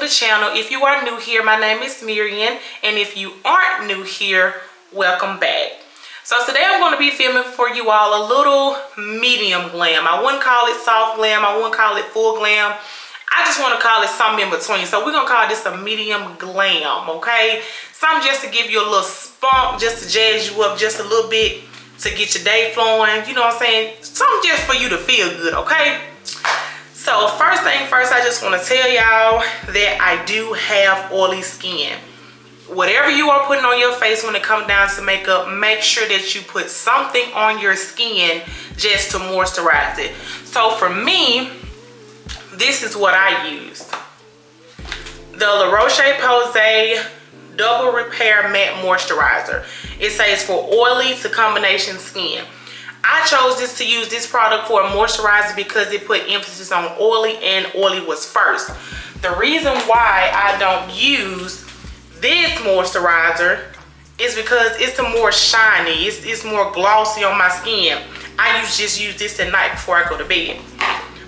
the channel. If you are new here, my name is Miriam, and if you aren't new here, welcome back. So today I'm going to be filming for you all a little medium glam. I wouldn't call it soft glam, I wouldn't call it full glam. I just want to call it something in between. So we're going to call this a medium glam, okay? Something just to give you a little spunk, just to jazz you up just a little bit, to get your day flowing, you know what I'm saying? Something just for you to feel good, okay? So first thing first, I just want to tell y'all that I do have oily skin. Whatever you are putting on your face when it comes down to makeup, make sure that you put something on your skin just to moisturize it. So for me, this is what I use. The La Roche-Posay Double Repair Matte Moisturizer. It says for oily to combination skin. I chose to use this product for a moisturizer because it put emphasis on oily, and oily was first. The reason why I don't use this moisturizer is because it's more shiny. It's more glossy on my skin. I just use this at night before I go to bed.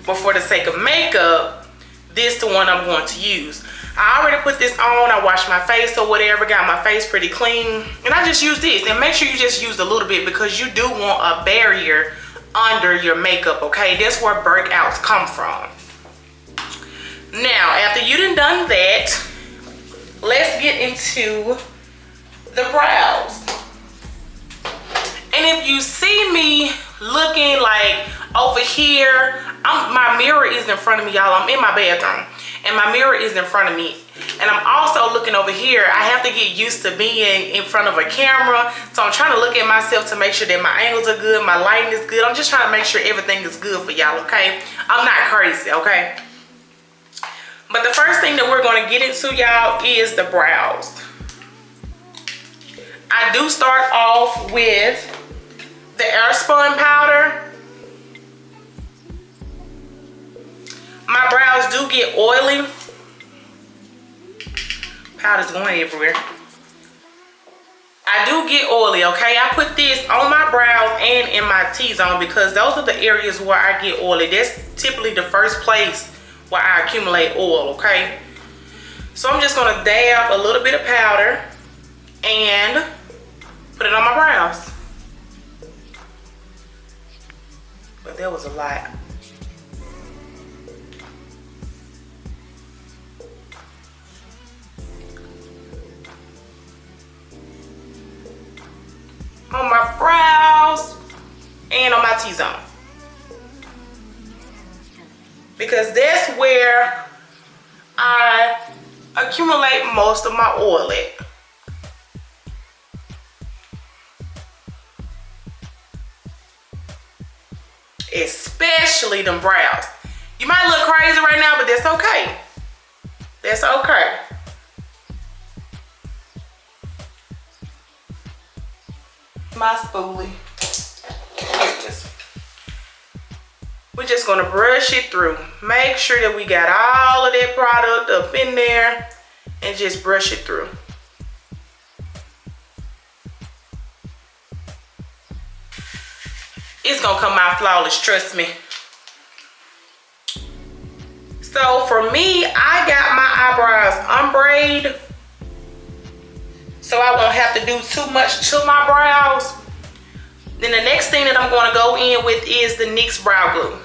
But for the sake of makeup, this is the one I'm going to use. I already put this on, I washed my face or whatever, got my face pretty clean, and I just use this. And make sure you just use a little bit because you do want a barrier under your makeup, okay? That's where breakouts come from. Now, after you done that, let's get into the brows. And if you see me looking like over here, my mirror is in front of me, y'all. I'm in my bathroom. And my mirror is in front of me, and I'm also looking over here. I have to get used to being in front of a camera, so I'm trying to look at myself to make sure that my angles are good, my lighting is good. I'm just trying to make sure everything is good for y'all, okay? I'm not crazy, okay? But the first thing that we're going to get into, y'all, is the brows. I do start off with the Airspun powder. My brows do get oily. Powder's going everywhere. I do get oily, okay? I put this on my brows and in my T-zone because those are the areas where I get oily. That's typically the first place where I accumulate oil, okay? So I'm just gonna dab a little bit of powder and put it on my brows. But that was a lot. On my brows and on my T-zone, because that's where I accumulate most of my oil at. Especially them brows. You might look crazy right now, but that's okay. That's okay. My spoolie. We're just gonna brush it through. Make sure that we got all of that product up in there and just brush it through. It's gonna come out flawless, trust me. So for me, I got my eyebrows ombre, so I won't have to do too much to my brows. Then the next thing that I'm going to go in with is the NYX Brow Glue.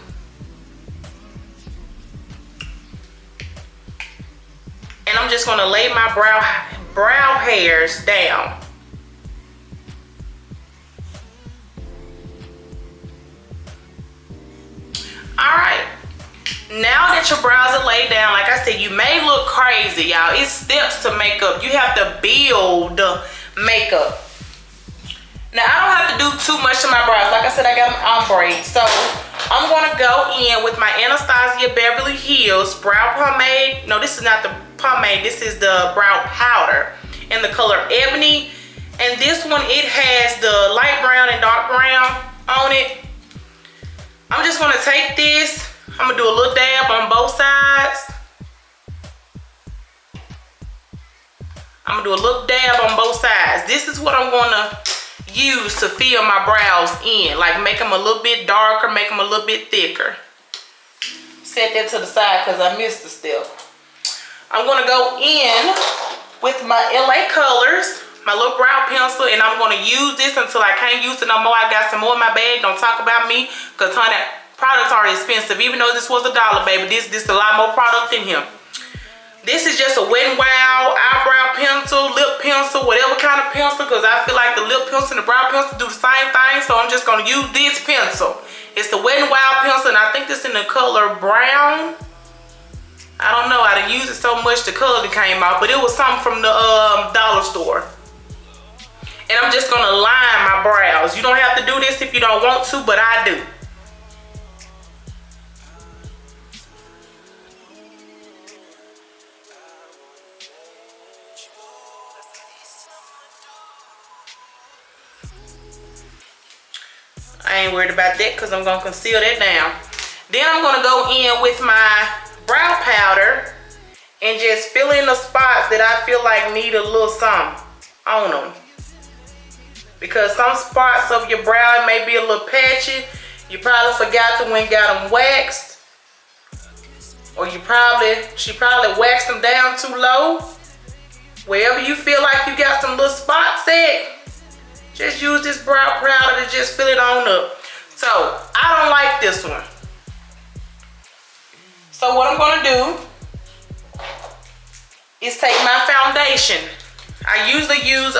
And I'm just going to lay my brow hairs down. Alright. Now that your brows are laid down, like I said, you may look crazy, y'all. It's steps to makeup. You have to build makeup. Now, I don't have to do too much to my brows. Like I said, I got them ombre. So, I'm going to go in with my Anastasia Beverly Hills Brow Pomade. No, this is not the pomade. This is the brow powder in the color Ebony. And this one, it has the light brown and dark brown on it. I'm just going to take this. I'm gonna do a little dab on both sides. I'm gonna do a little dab on both sides. This is what I'm gonna use to fill my brows in. Like make them a little bit darker, make them a little bit thicker. Set that to the side because I missed the step. I'm gonna go in with my LA Colors, my little brow pencil, and I'm gonna use this until I can't use it no more. I got some more in my bag. Don't talk about me, cause honey, products are expensive. Even though this was $1, baby, this a lot more product in here. This is just a Wet n Wild eyebrow pencil, lip pencil, whatever kind of pencil, because I feel like the lip pencil and the brow pencil do the same thing, so I'm just going to use this pencil. It's the Wet n Wild pencil, and I think this in the color brown. I don't know, I done used it so much the color that came out, but it was something from the dollar store. And I'm just going to line my brows. You don't have to do this if you don't want to, but I do. I ain't worried about that because I'm going to conceal that down. Then I'm going to go in with my brow powder and just fill in the spots that I feel like need a little something on them. Because some spots of your brow may be a little patchy. You probably forgot to when got them waxed. Or she probably waxed them down too low. Wherever you feel like you got some little spots at, just use this brow powder to just fill it on up. So, I don't like this one. So what I'm gonna do is take my foundation. I usually use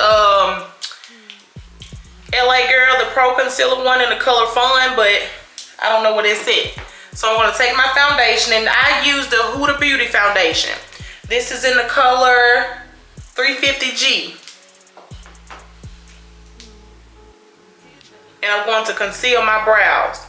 LA Girl, the Pro Concealer one in the color Fun, but I don't know what it's at. So I'm gonna take my foundation, and I use the Huda Beauty foundation. This is in the color 350G. And I'm going to conceal my brows.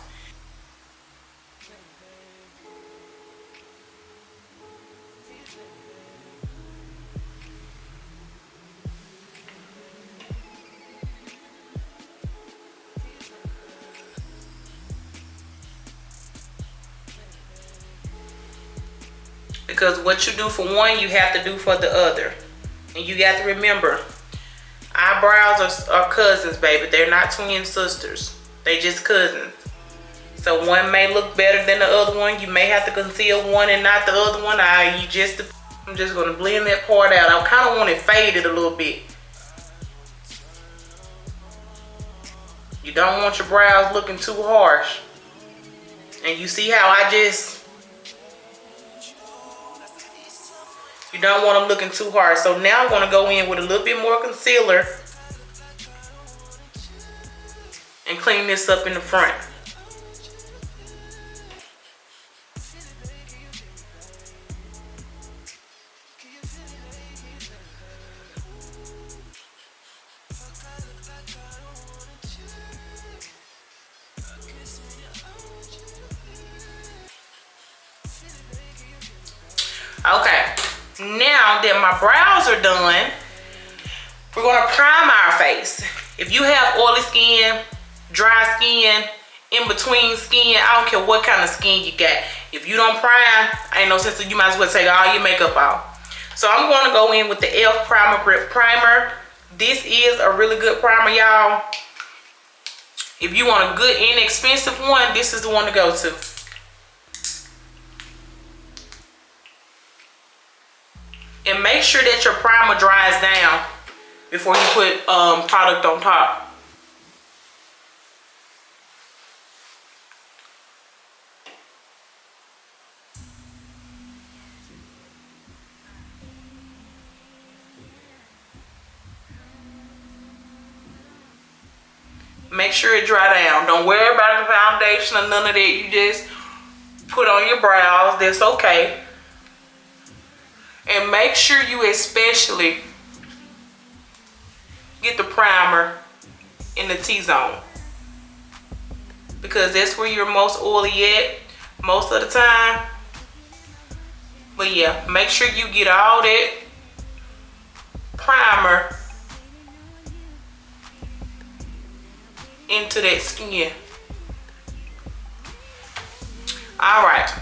Because what you do for one, you have to do for the other. And you got to remember, eyebrows are cousins, baby. They're not twin sisters. They just cousins. So one may look better than the other one. You may have to conceal one and not the other one. I'm just going to blend that part out. I kind of want it faded a little bit. You don't want your brows looking too harsh. And you see how you don't want them looking too hard. So now I'm going to go in with a little bit more concealer and clean this up in the front. Okay, now that my brows are done, we're gonna prime our face. If you have oily skin, dry skin, in between skin, I don't care what kind of skin you got. If you don't prime, ain't no sense, you might as well take all your makeup off. So I'm gonna go in with the e.l.f. Primer Grip Primer. This is a really good primer, y'all. If you want a good, inexpensive one, this is the one to go to. And make sure that your primer dries down before you put product on top. Make sure it dry down. Don't worry about the foundation or none of that. You just put on your brows. That's okay. And make sure you especially get the primer in the T-zone, because that's where you're most oily at most of the time. But yeah, make sure you get all that primer into that skin. All right.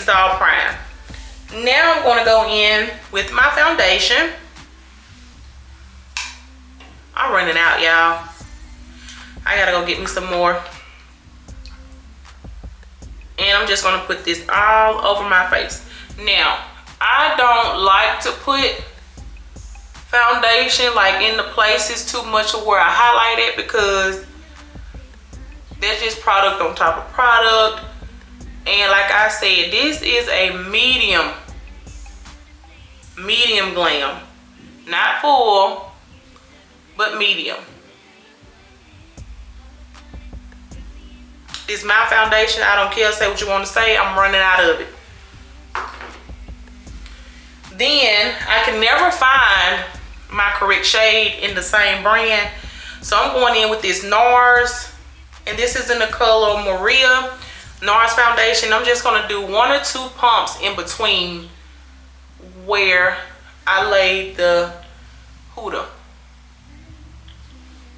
is all primed. Now I'm going to go in with my foundation. I'm running out, y'all. I gotta go get me some more. And I'm just gonna put this all over my face. Now, I don't like to put foundation like in the places too much of where I highlight it, because that's just product on top of product. And like I said, this is a medium glam. Not full, but medium. This is my foundation. I don't care, say what you want to say. I'm running out of it. Then I can never find my correct shade in the same brand. So I'm going in with this NARS, and this is in the color Maria NARS foundation. I'm just going to do 1 or 2 pumps in between where I laid the Huda,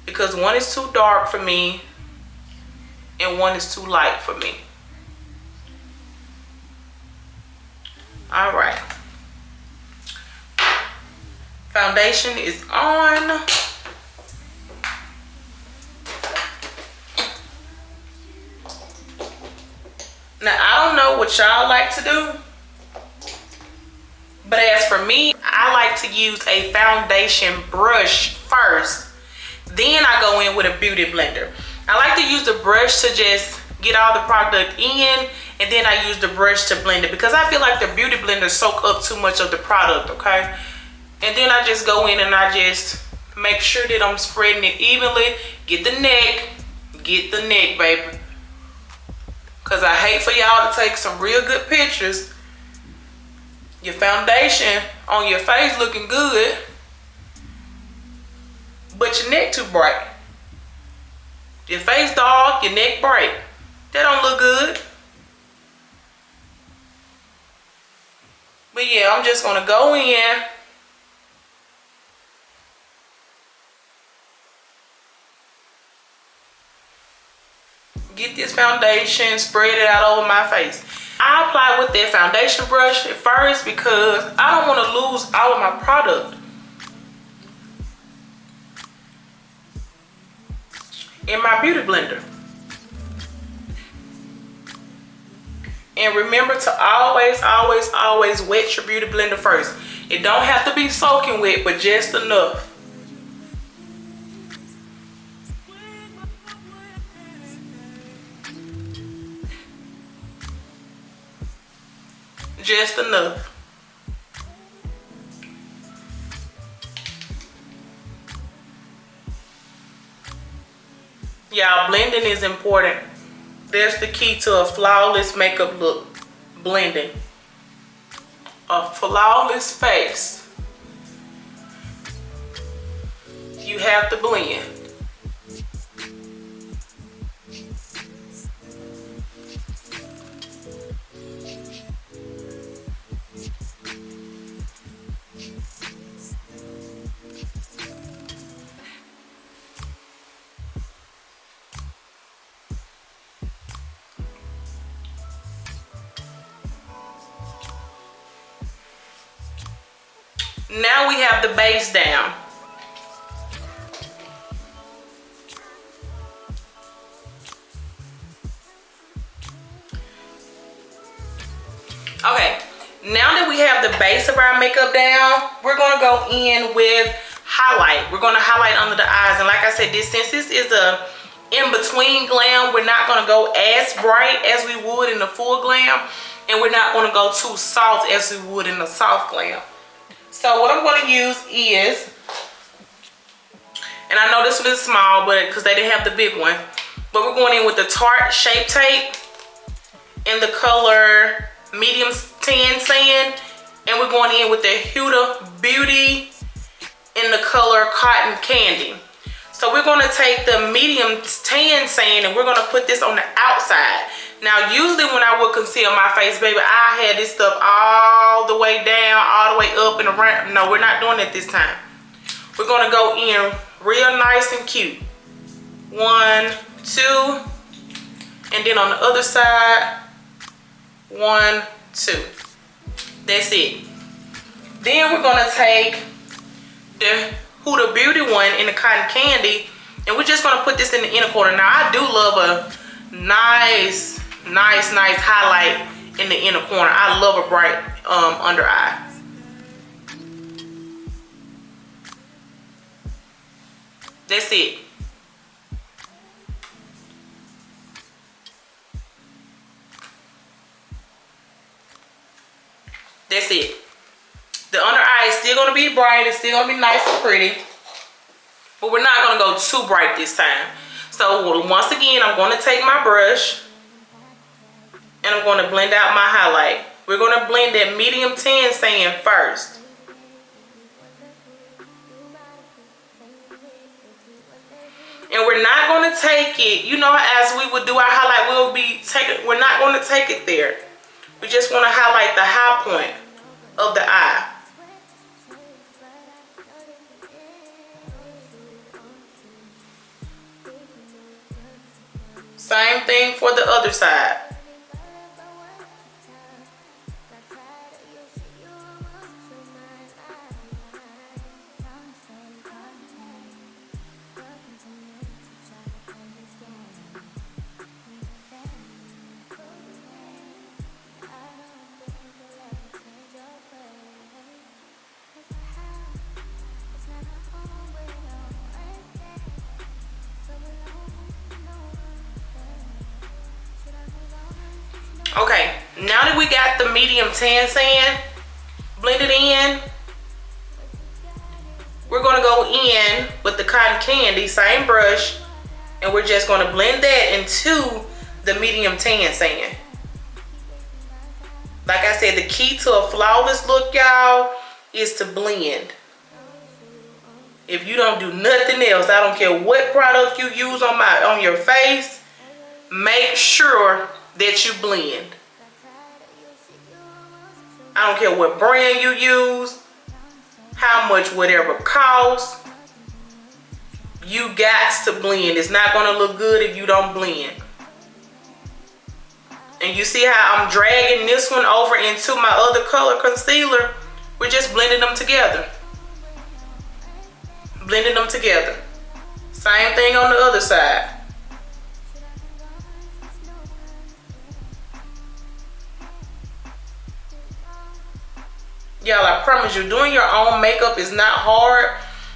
because one is too dark for me and one is too light for me. All right, foundation is on. Now, I don't know what y'all like to do, but as for me, I like to use a foundation brush first. Then I go in with a beauty blender. I like to use the brush to just get all the product in, and then I use the brush to blend it, because I feel like the beauty blender soak up too much of the product, okay? And then I just go in and I just make sure that I'm spreading it evenly. Get the neck, baby. Because I hate for y'all to take some real good pictures, your foundation on your face looking good, but your neck too bright. Your face dark, your neck bright. That don't look good. But yeah, I'm just gonna go in. Get this foundation, spread it out over my face. I apply with that foundation brush at first because I don't want to lose all of my product in my beauty blender. And remember to always wet your beauty blender first. It don't have to be soaking wet, but just enough. Just enough. Y'all, blending is important. That's the key to a flawless makeup look. Blending. A flawless face, you have to blend. Now we have the base down. Okay, now that we have the base of our makeup down, we're gonna go in with highlight. We're gonna highlight under the eyes. And like I said, since this is a in-between glam, we're not gonna go as bright as we would in the full glam, and we're not gonna go too soft as we would in the soft glam. So what I'm going to use is, and I know this one is small, but because they didn't have the big one, but we're going in with the Tarte Shape Tape in the color Medium Tan Sand, and we're going in with the Huda Beauty in the color Cotton Candy. So we're going to take the Medium Tan Sand and we're going to put this on the outside. Now, usually when I would conceal my face, baby, I had this stuff all the way down, all the way up and around. No, we're not doing it this time. We're going to go in real nice and cute. 1, 2, and then on the other side, 1, 2. That's it. Then we're gonna take the Huda Beauty one in the cotton candy, and we're just gonna put this in the inner corner. Now I do love a nice highlight in the inner corner. I love a bright under eye. That's it. That's it. The under eye is still going to be bright. It's still going to be nice and pretty. But we're not going to go too bright this time. So once again, I'm going to take my brush and I'm going to blend out my highlight. We're going to blend that medium tan sand first. And we're not going to take it, you know, as we would do our highlight, we're not going to take it there. We just want to highlight the high point of the eye. Same thing for the other side. Okay, now that we got the medium tan sand blended in, we're going to go in with the cotton candy, same brush, and we're just going to blend that into the medium tan sand. Like I said, the key to a flawless look, y'all, is to blend. If you don't do nothing else, I don't care what product you use on your face, make sure that you blend. I don't care what brand you use, how much whatever costs, you got to blend. It's not going to look good if you don't blend. And you see how I'm dragging this one over into my other color concealer? We're just blending them together. Blending them together. Same thing on the other side. Y'all, I promise you, doing your own makeup is not hard.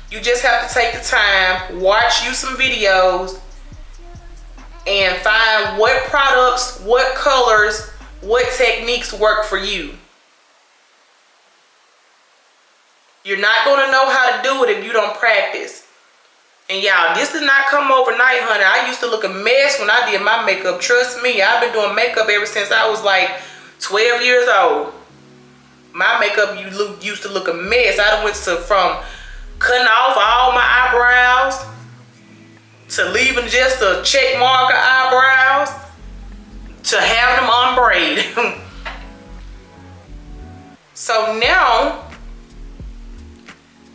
You just have to take the time, watch you some videos, and find what products, what colors, what techniques work for you. You're not going to know how to do it if you don't practice. And y'all, this did not come overnight, honey. I used to look a mess when I did my makeup. Trust me, I've been doing makeup ever since I was like 12 years old. My makeup used to look a mess. I went from cutting off all my eyebrows to leaving just a check marker eyebrows to having them unbraided. So now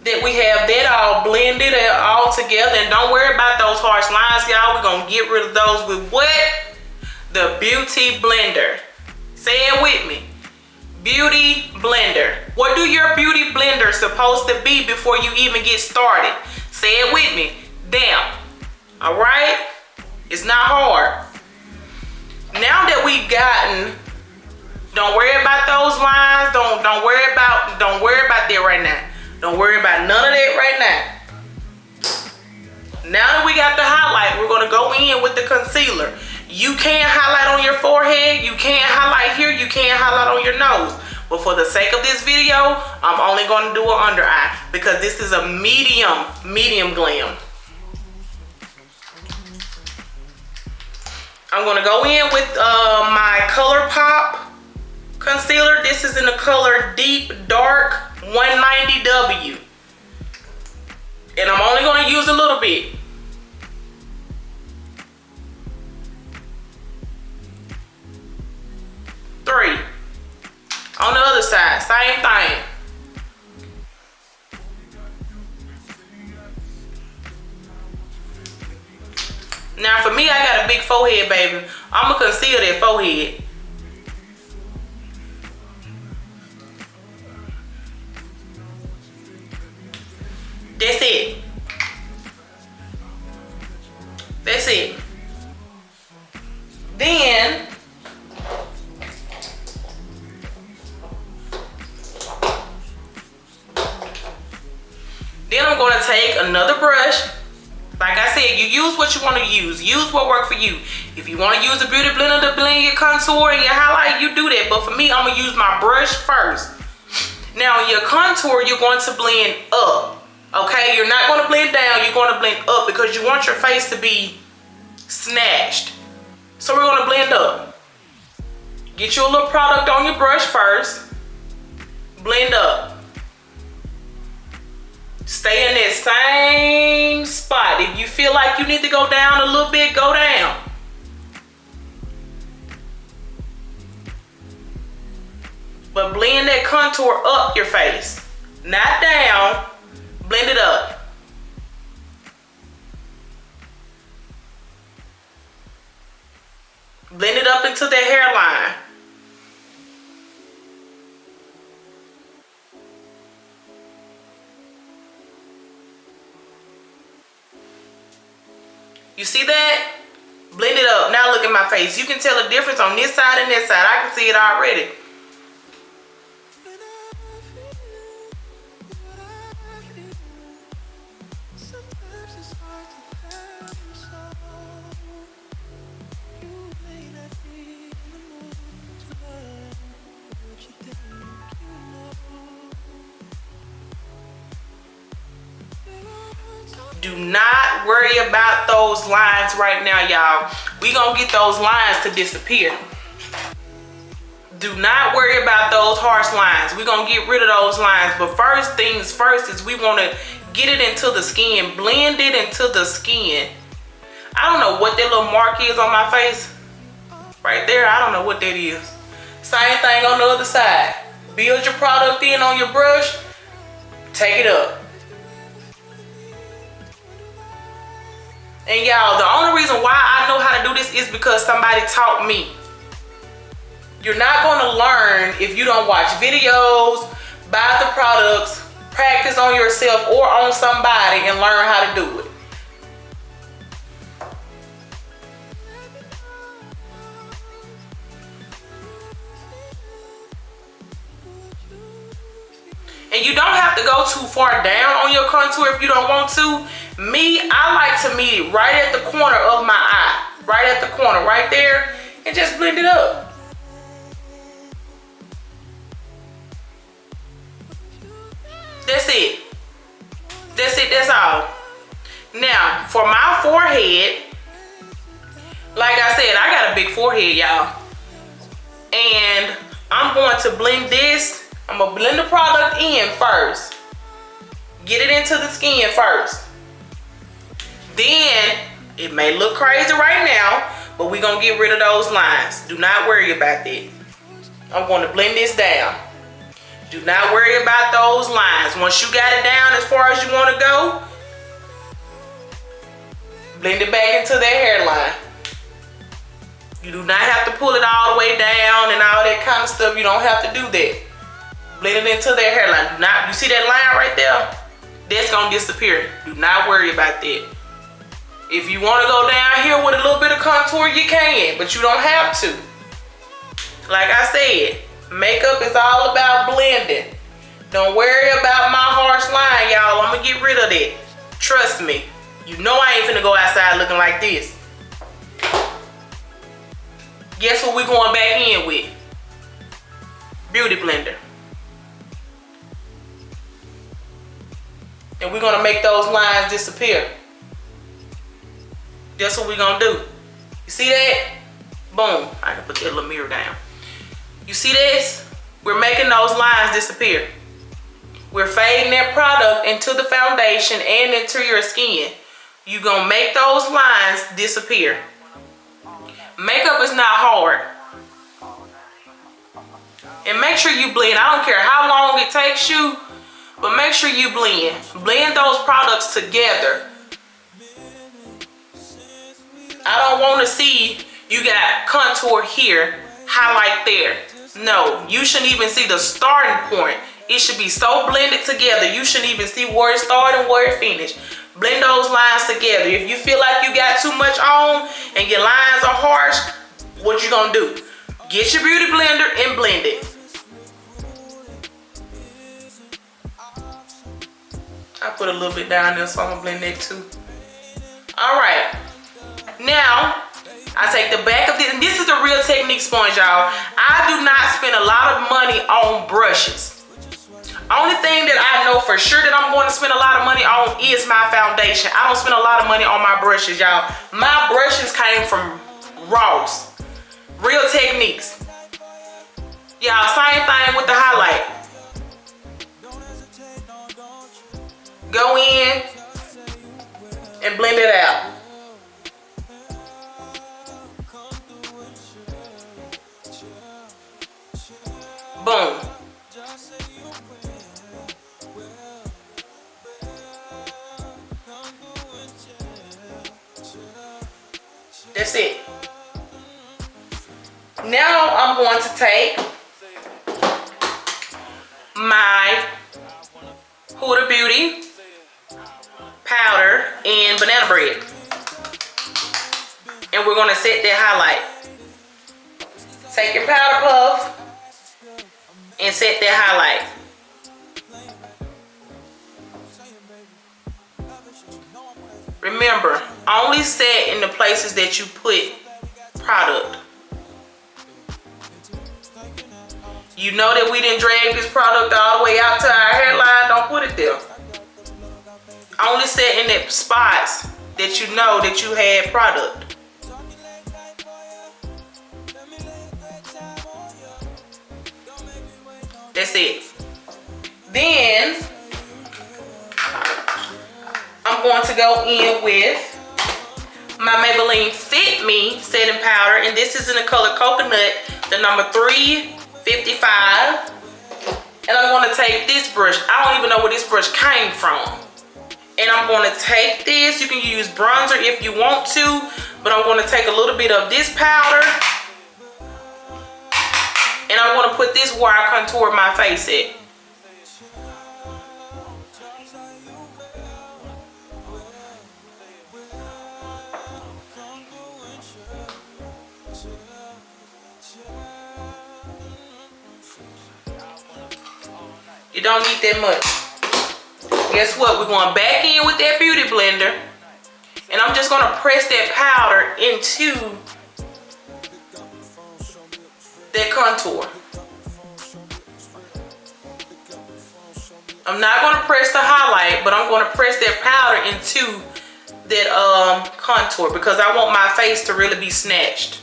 that we have that all blended and all together, and don't worry about those harsh lines, y'all. We're going to get rid of those with what? The Beauty Blender. Say it with me. Beauty blender. What do your beauty blender supposed to be before you even get started? Say it with me. Damp. All right? It's not hard. Now that we've gotten, don't worry about those lines. Don't worry about that right now. Don't worry about none of that right now. Now that we got the highlight, we're going to go in with the concealer. You can't highlight on your forehead, you can't highlight here, you can't highlight on your nose. But for the sake of this video, I'm only going to do an under eye because this is a medium glam. I'm going to go in with my ColourPop concealer. This is in the color Deep Dark 190W. And I'm only going to use a little bit. On the other side, same thing. Now for me, I got a big forehead, baby. I'm gonna conceal that forehead. Then I'm going to take another brush. Like I said, you use what you want to use. Use what works for you. If you want to use a beauty blender to blend your contour and your highlight, you do that. But for me, I'm going to use my brush first. Now, in your contour, you're going to blend up. Okay? You're not going to blend down. You're going to blend up because you want your face to be snatched. So we're going to blend up. Get you a little product on your brush first. Blend up. Stay in that same spot. If you feel like you need to go down a little bit, go down. But blend that contour up your face. Not down. Blend it up. Blend it up into the hairline. You see that? Blend it up. Now look at my face. You can tell the difference on this side and this side. I can see it already. Do not worry about those lines right now, y'all. We gonna get those lines to disappear. Do not worry about those harsh lines. We're gonna get rid of those lines. But first things first is we wanna get it into the skin. Blend it into the skin. I don't know what that little mark is on my face. Right there, I don't know what that is. Same thing on the other side. Build your product in on your brush. Take it up. And y'all, the only reason why I know how to do this is because somebody taught me. You're not going to learn if you don't watch videos, buy the products, practice on yourself or on somebody and learn how to do it. And you don't have to go too far down on your contour if you don't want to. Me, I like to meet it right at the corner of my eye. Right at the corner, right there. And just blend it up. That's it. That's it, that's all. Now, for my forehead, like I said, I got a big forehead, y'all. And I'm going to blend this. I'm gonna blend the product in first. Get it into the skin first. Then, it may look crazy right now, but we're gonna get rid of those lines. Do not worry about that. I'm gonna blend this down. Do not worry about those lines. Once you got it down as far as you wanna go, blend it back into that hairline. You do not have to pull it all the way down and all that kind of stuff. You don't have to do that. Blend it into their hairline. You see that line right there? That's gonna disappear. Do not worry about that. If you wanna go down here with a little bit of contour, you can, but you don't have to. Like I said, makeup is all about blending. Don't worry about my harsh line, y'all. I'm gonna get rid of that. Trust me. You know I ain't finna go outside looking like this. Guess what we going back in with? Beauty blender. And we're gonna make those lines disappear. That's what we're gonna do. You see that? Boom. I can put that little mirror down. You see this? We're making those lines disappear. We're fading that product into the foundation and into your skin. You're gonna make those lines disappear. Makeup is not hard. And make sure you blend. I don't care how long it takes you, but make sure you blend. Blend those products together. I don't want to see you got contour here, highlight there. No, you shouldn't even see the starting point. It should be so blended together. You shouldn't even see where it started and where it finished. Blend those lines together. If you feel like you got too much on and your lines are harsh, what you gonna do? Get your beauty blender and blend it. I put a little bit down there, so I'm gonna blend that too. All right. Now, I take the back of this, and this is the Real Technique sponge, y'all. I do not spend a lot of money on brushes. Only thing that I know for sure that I'm going to spend a lot of money on is my foundation. I don't spend a lot of money on my brushes, y'all. My brushes came from Ross. Real Techniques. Y'all, same thing with the highlight. Go in and blend it out. Boom. That's it. Now I'm going to take my Huda Beauty powder and banana bread. And we're going to set that highlight. Take your powder puff and set that highlight. Remember, only set in the places that you put product. You know that we didn't drag this product all the way out to our hairline, don't put it there. Only set in the spots that you know that you had product. That's it. Then I'm going to go in with my Maybelline Fit Me setting powder, and this is in the color Coconut, the number 355. And I'm going to take this brush. I don't even know where this brush came from. And I'm going to take this. You can use bronzer if you want to, but I'm going to take a little bit of this powder, and I'm going to put this where I contour my face at. You don't need that much. Guess what? We're going back in with that beauty blender, and I'm just going to press that powder into that contour. I'm not going to press the highlight, but I'm going to press that powder into that contour because I want my face to really be snatched.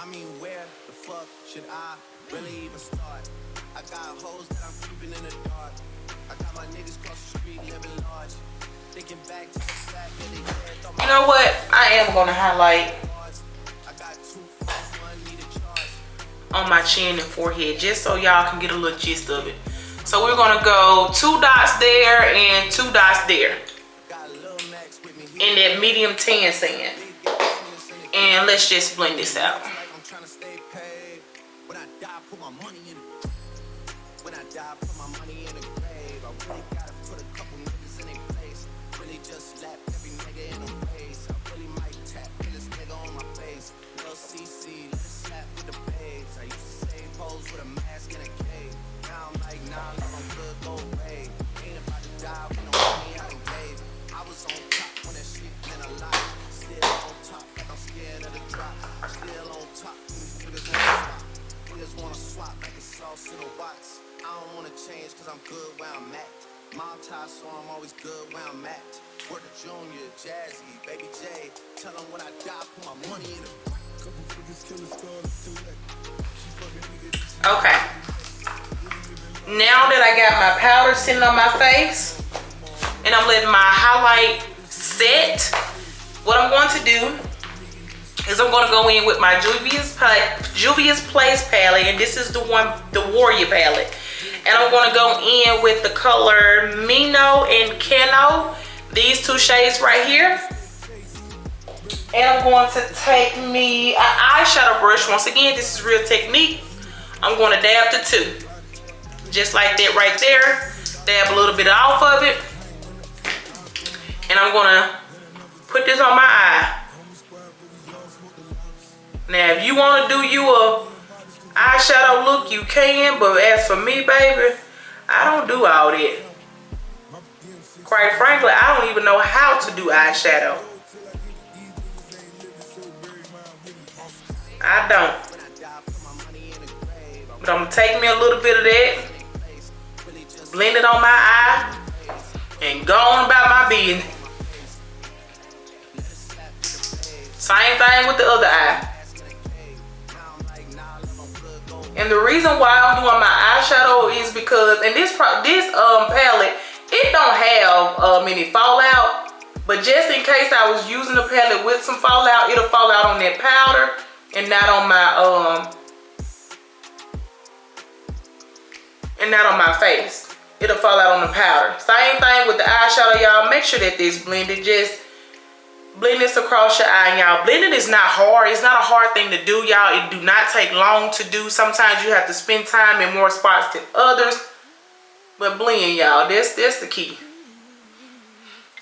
I mean, where the fuck should I really even start? I got hoes that I'm keeping in the dark. I got my niggas across the street living large. Thinking back to the fact that they dead. You know what? I am gonna highlight on my chin and forehead just so y'all can get a little gist of it. So we're gonna go 2 dots there and 2 dots there in that medium tan sand. And let's just blend this out. I'm good where I'm at. Mom ties, so I'm always good where I'm at. Word to Junior, Jazzy, Baby J. Tell them when I die, put my money in it. Okay. Now that I got my powder sitting on my face and I'm letting my highlight set, what I'm going to do is I'm going to go in with my Juvia's Place palette, and this is the Warrior palette. And I'm going to go in with the color Mino and Cano, these 2 shades right here. And I'm going to take me an eyeshadow brush. Once again, this is Real Technique. I'm going to dab the 2. Just like that right there. Dab a little bit off of it. And I'm going to put this on my eye. Now, if you want to do you a eyeshadow look, you can. But as for me, baby, I don't do all that. Quite frankly, I don't even know how to do eyeshadow. I don't. But I'm going to take me a little bit of that, blend it on my eye, and go on about my business. Same thing with the other eye. And the reason why I'm doing my eyeshadow is because, and this palette, it don't have any fallout, but just in case I was using the palette with some fallout, it'll fall out on that powder and not on my face. It'll fall out on the powder. Same thing with the eyeshadow, y'all. Make sure that this blended. Just blend this across your eye, y'all. Blending is not hard. It's not a hard thing to do, y'all. It do not take long to do. Sometimes you have to spend time in more spots than others. But blend, y'all. That's the key.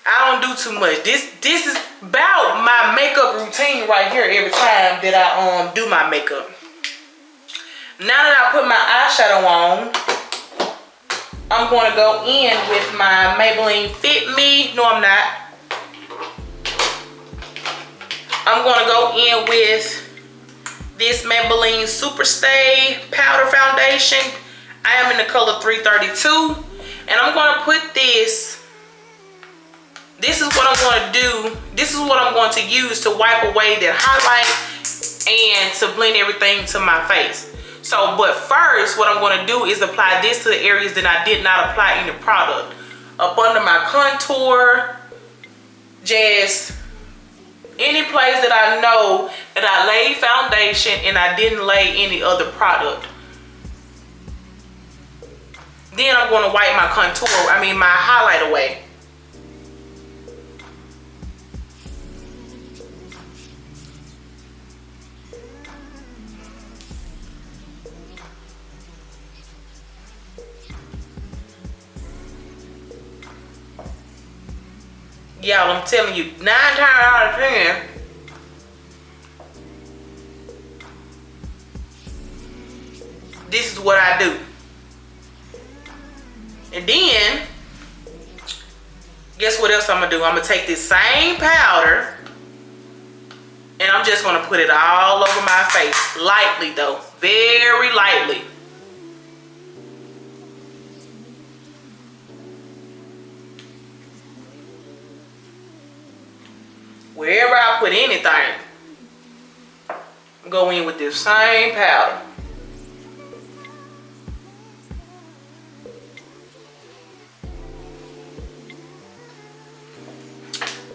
I don't do too much. This is about my makeup routine right here every time that I do my makeup. Now that I put my eyeshadow on, I'm going to go in with my Maybelline Fit Me. No, I'm not. I'm going to go in with this Maybelline Super Stay Powder Foundation. I am in the color 332. And I'm going to put this. This is what I'm going to do. This is what I'm going to use to wipe away that highlight and to blend everything to my face. So, but first, what I'm going to do is apply this to the areas that I did not apply any product. Up under my contour, just any place that I know that I laid foundation and I didn't lay any other product. Then I'm going to wipe my my highlight away. Y'all, I'm telling you, 9 times out of 10, this is what I do. And then, guess what else I'm going to do? I'm going to take this same powder, and I'm just going to put it all over my face. Lightly, though. Very lightly. Wherever I put anything, go in with this same powder.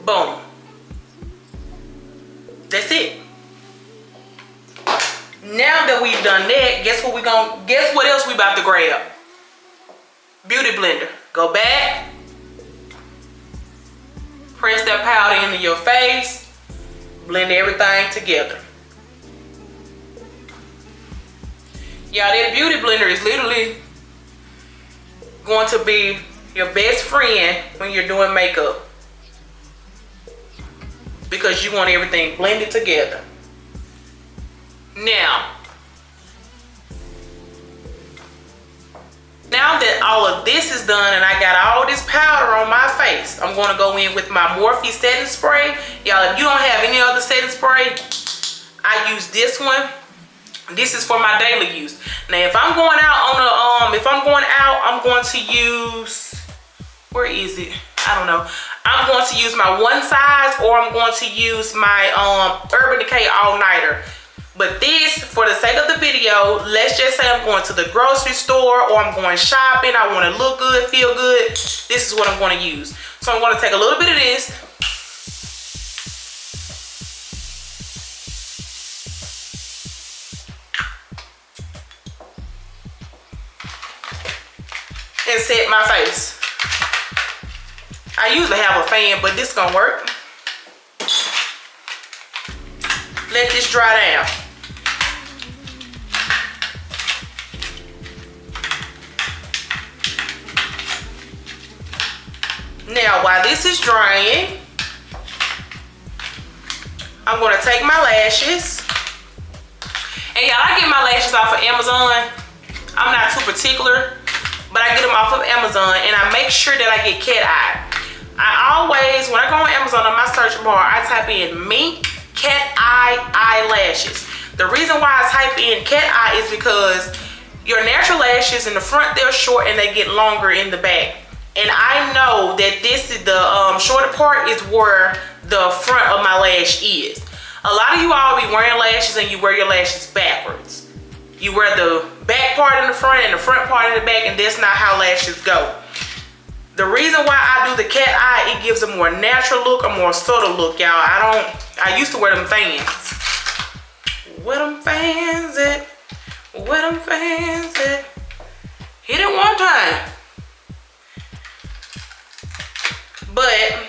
Boom. That's it. Now that we've done that, guess what else we about to grab? Beauty blender. Go back. Press that powder into your face. Blend everything together. Y'all, that beauty blender is literally going to be your best friend when you're doing makeup, because you want everything blended together. Now that all of this is done and I got all this powder on my face, I'm going to go in with my Morphe setting spray. Y'all, if you don't have any other setting spray, I use this one. This is for my daily use. Now, if I'm going out on I'm going to use, where is it? I don't know. I'm going to use my One Size, or I'm going to use my Urban Decay All Nighter. But this, for the sake of the video, let's just say I'm going to the grocery store or I'm going shopping. I want to look good, feel good. This is what I'm going to use. So I'm going to take a little bit of this. And set my face. I usually have a fan, but this gonna work. Let this dry down. Now, while this is drying, I'm gonna take my lashes. And y'all, I get my lashes off of Amazon. I'm not too particular, but I get them off of Amazon, and I make sure that I get cat eye. I always, when I go on Amazon on my search bar, I type in mink cat eye eyelashes. The reason why I type in cat eye is because your natural lashes in the front, they're short and they get longer in the back. And I know that this is the shorter part is where the front of my lash is. A lot of you all be wearing lashes and you wear your lashes backwards. You wear the back part in the front and the front part in the back, and that's not how lashes go. The reason why I do the cat eye, it gives a more natural look, a more subtle look, y'all. I used to wear them fans. Where them fans at? Where them fans at? Hit it one time. But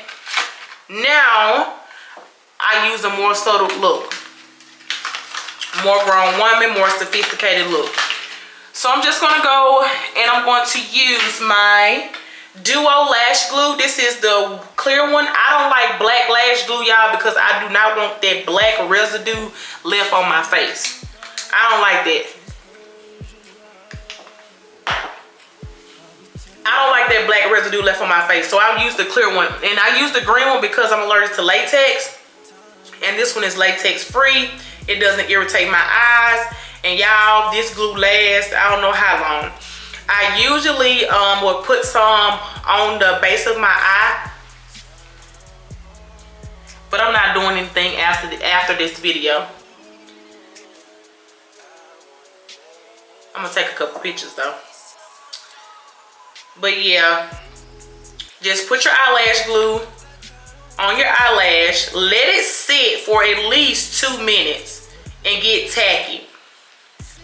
now I use a more subtle look. More grown woman, more sophisticated look. So I'm just gonna go and I'm going to use my Duo lash glue. This is the clear one. I don't like black lash glue, y'all, because I do not want that black residue left on my face. I don't like that. I don't like that black residue left on my face, so I'll use the clear one. And I use the green one because I'm allergic to latex, and this one is latex free. It doesn't irritate my eyes, and y'all, this glue lasts I don't know how long. I usually will put some on the base of my eye, but I'm not doing anything after this video. I'm gonna take a couple pictures though. But yeah, just put your eyelash glue on your eyelash, let it sit for at least 2 minutes and get tacky.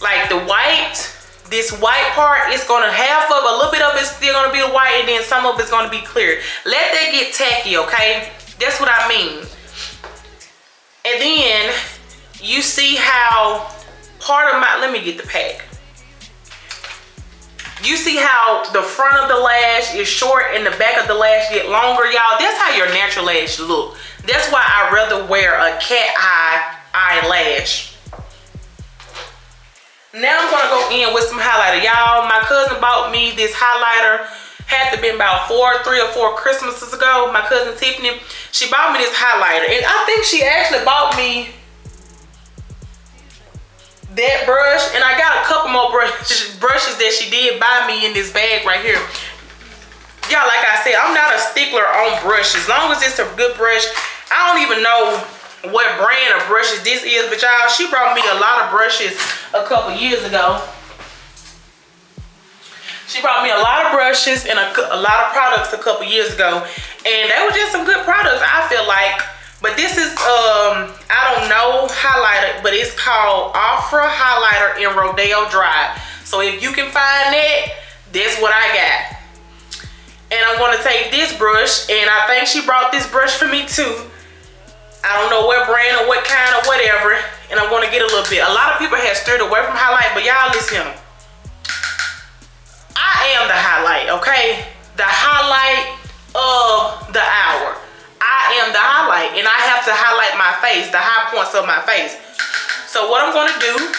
Like the white, this white part is gonna half of, a little bit of it's still gonna be white, and then some of it's gonna be clear. Let that get tacky, okay? That's what I mean. And then you see how part of my, let me get the pack. You see how the front of the lash is short and the back of the lash get longer, y'all? That's how your natural lash look. That's why I rather wear a cat eye eyelash. Now I'm gonna go in with some highlighter. Y'all, my cousin bought me this highlighter. Had to be about 3 or 4 Christmases ago. My cousin Tiffany, she bought me this highlighter. And I think she actually bought me that brush, and I got a couple more brushes that she did buy me in this bag right here. Y'all, like I said, I'm not a stickler on brushes. As long as it's a good brush. I don't even know what brand of brushes this is, but y'all, she brought me a lot of brushes a couple years ago. She brought me a lot of brushes and a lot of products a couple years ago, and they were just some good products, I feel like. But this is, I don't know, highlighter, but it's called Afra Highlighter in Rodeo Dry. So if you can find that, that's what I got. And I'm gonna take this brush, and I think she brought this brush for me too. I don't know what brand or what kind or whatever. And I'm gonna get a little bit. A lot of people have steered away from highlight, but y'all listen. I am the highlight, okay? The highlight of the hour. I am the highlight, and I have to highlight my face, the high points of my face. So what I'm gonna do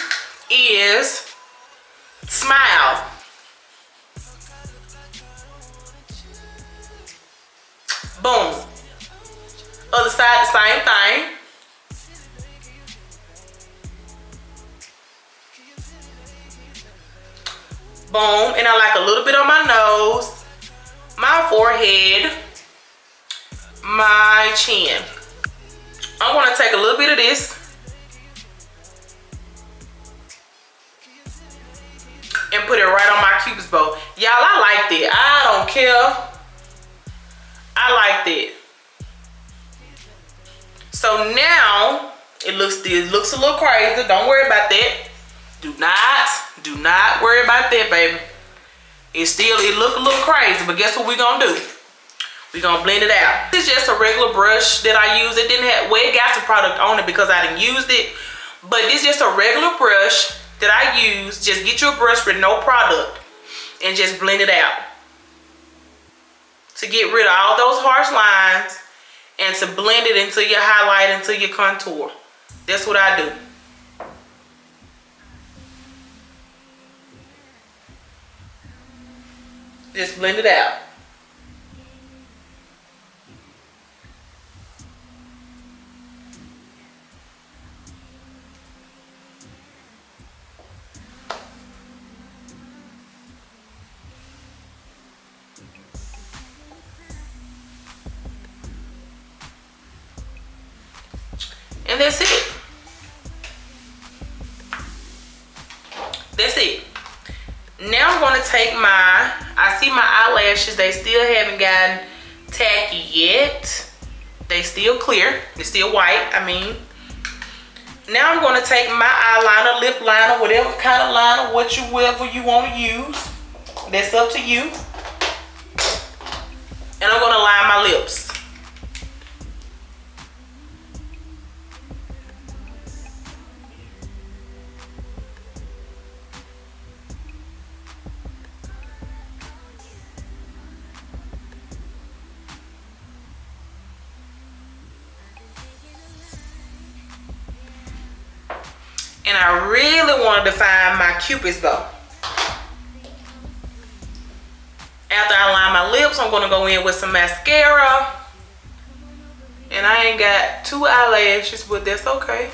is smile. Boom. Other side, the same thing. Boom. And I like a little bit on my nose, my forehead, my chin. I'm gonna take a little bit of this and put it right on my cupid's bow. Y'all, I like that. I don't care. I like that. So now it looks a little crazy. Don't worry about that. Do not worry about that, baby. It look a little crazy, but guess what we're gonna do? We're gonna blend it out. This is just a regular brush that I use. It didn't have, well, it got some product on it because I didn't use it, but it's just a regular brush that I use. Just get you a brush with no product and just blend it out. to get rid of all those harsh lines and to blend it into your highlight, into your contour. That's what I do. Just blend it out. And that's it. That's it. Now I'm going to take I see my eyelashes, they still haven't gotten tacky yet. They still clear. They're still white, I mean. Now I'm going to take my eyeliner, lip liner, whatever kind of liner, whatever you want to use. That's up to you. And I'm going to line my lips. And I really want to define my Cupid's bow. After I line my lips, I'm going to go in with some mascara. And I ain't got 2 eyelashes, but that's okay.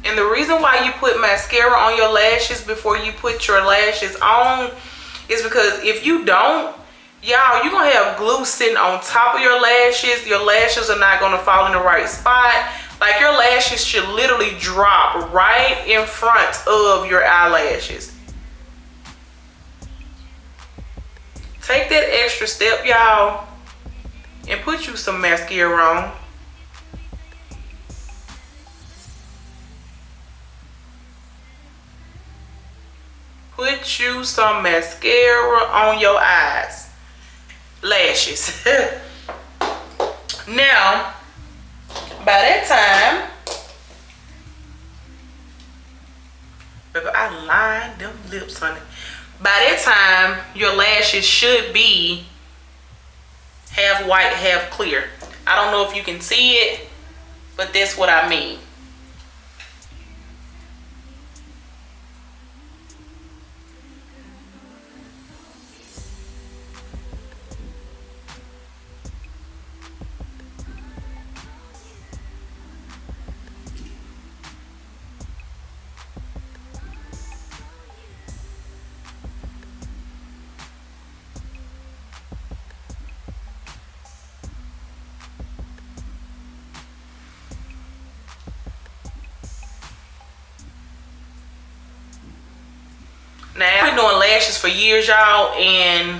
And the reason why you put mascara on your lashes before you put your lashes on is because if you don't, y'all, you're going to have glue sitting on top of your lashes. Your lashes are not going to fall in the right spot. Like, your lashes should literally drop right in front of your eyelashes. Take that extra step, y'all, and put you some mascara on. Put you some mascara on your eyes. Lashes. Now, by that time, baby, I lined them lips, honey. By that time, your lashes should be half white, half clear. I don't know if you can see it, but that's what I mean. Now, I've been doing lashes for years, y'all, and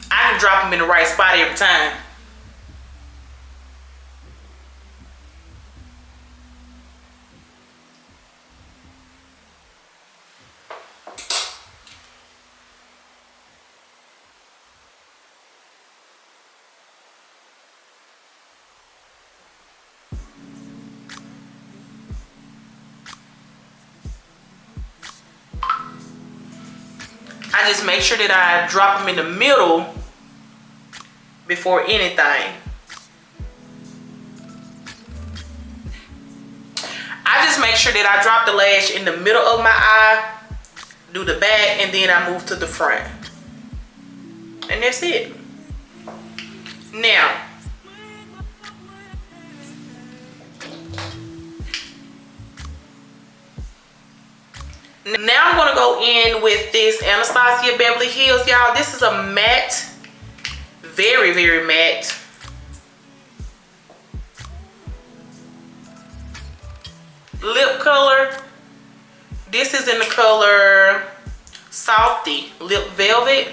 I can drop them in the right spot every time. I just make sure that I drop them in the middle before anything. I just make sure that I drop the lash in the middle of my eye, do the back, and then I move to the front. And that's it. Now, I'm going to go in with this Anastasia Beverly Hills, y'all. This is a matte, very, very matte lip color. This is in the color Softy Lip Velvet.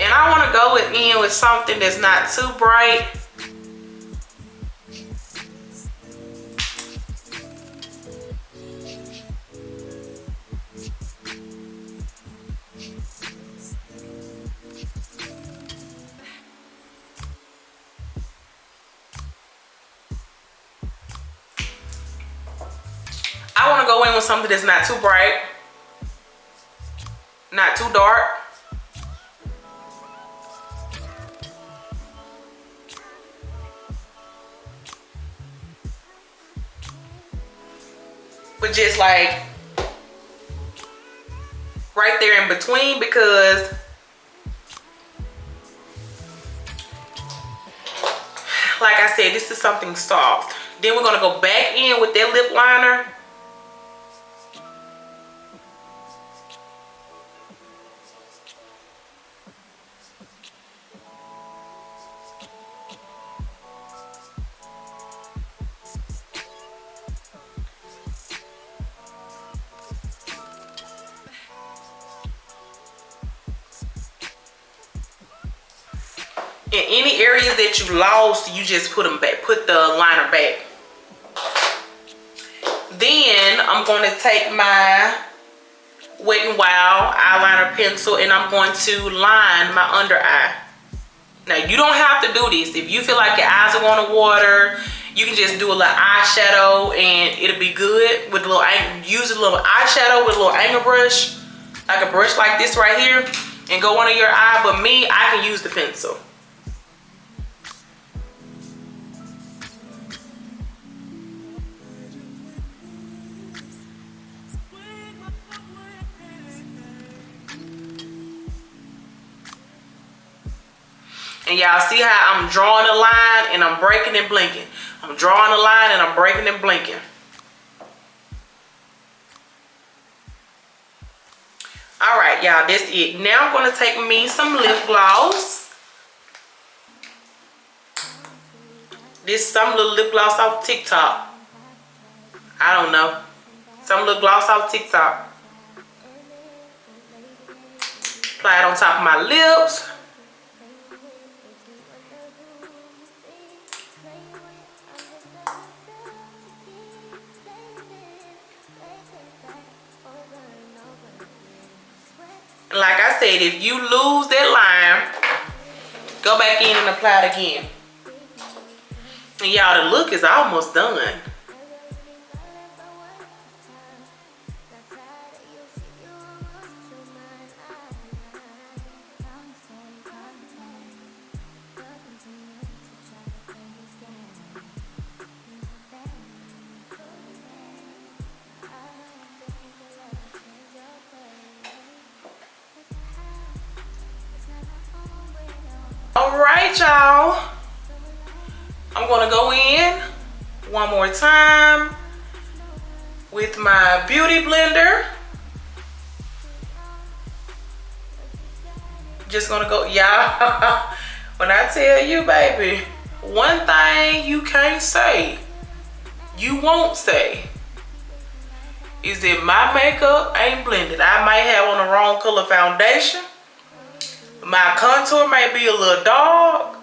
And I want to go in with something that's not too bright. I want to go in with something that's not too bright. Not too dark. But just like right there in between, because like I said, this is something soft. Then we're gonna go back in with that lip liner. In any areas that you lost, you just put them back, put the liner back. Then I'm going to take my Wet n Wild eyeliner pencil and I'm going to line my under eye. Now you don't have to do this. If you feel like your eyes are going to water, you can just do a little eyeshadow and it'll be good. With a little, use a little eyeshadow with a little angle brush, like a brush like this right here, and go under your eye. But me, I can use the pencil. And y'all see how I'm drawing a line and I'm breaking and blinking. I'm drawing a line and I'm breaking and blinking. All right, y'all, that's it. Now I'm going to take me some lip gloss. This is some little lip gloss off TikTok. I don't know. Some lip gloss off TikTok. Apply it on top of my lips. Like I said, if you lose that line, go back in and apply it again. And y'all, the look is almost done. All right, y'all. I'm gonna go in one more time with my beauty blender. Just gonna go, y'all. When I tell you, baby, one thing you can't say, you won't say, is that my makeup ain't blended. I might have on the wrong color foundation. My contour might be a little dark,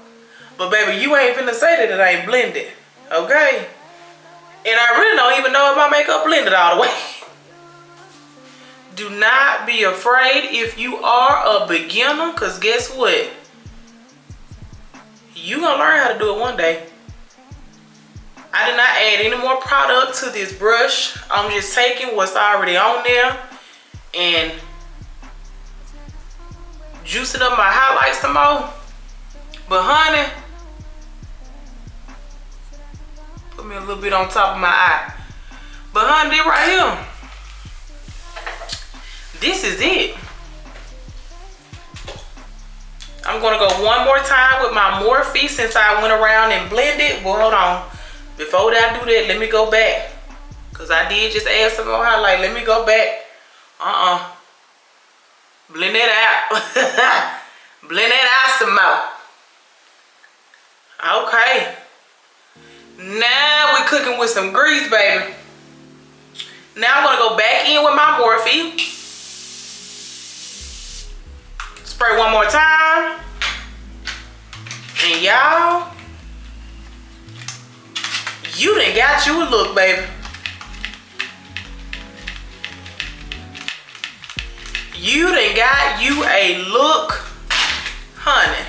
but baby, you ain't finna say that it ain't blended, okay? And I really don't even know if my makeup blended all the way. Do not be afraid if you are a beginner, because guess what? You gonna learn how to do it one day. I did not add any more product to this brush. I'm just taking what's already on there and juicing up my highlights some more. But honey, put me a little bit on top of my eye. But honey, this right here, this is it. I'm gonna go one more time with my Morphe since I went around and blended. Well, hold on. Before I do that, let me go back. Cause I did just add some more highlight. Let me go back. Blend it out. Blend it out some more. Okay. Now we cooking with some grease, baby. Now I'm gonna go back in with my Morphe. Spray one more time. And y'all, you done got you a look, baby. You done got you a look, honey.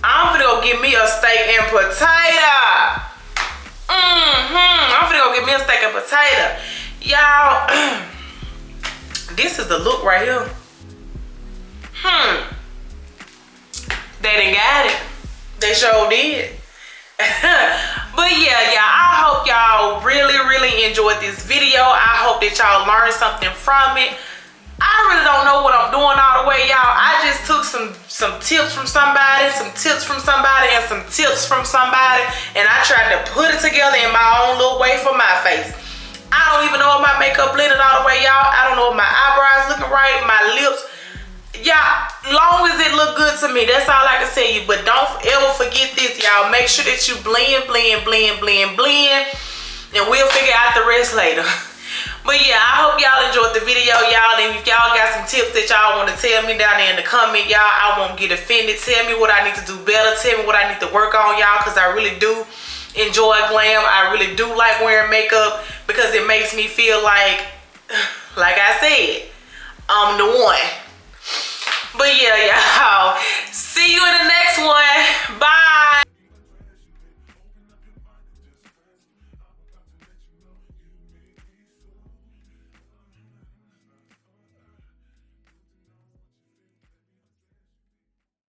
I'm finna go get me a steak and potato. I'm finna go get me a steak and potato. Y'all, this is the look right here. They done got it. They sure did. But yeah, I hope y'all really enjoyed this video. I hope that y'all learned something from it. I really don't know what I'm doing all the way, y'all. I just took some tips from somebody, and some tips from somebody, and I tried to put it together in my own little way for my face. I don't even know if my makeup blended all the way, y'all. I don't know if my eyebrows looking right, my lips. Y'all, long as it look good to me, that's all I can tell you. But don't ever forget this, y'all. Make sure that you blend, and we'll figure out the rest later. But yeah, I hope y'all enjoyed the video, y'all. And if y'all got some tips that y'all want to tell me down there in the comment, y'all, I won't get offended. Tell me what I need to do better. Tell me what I need to work on, y'all, because I really do enjoy glam. I really do like wearing makeup because it makes me feel like I said, I'm the one. But yeah, y'all, see you in the next one.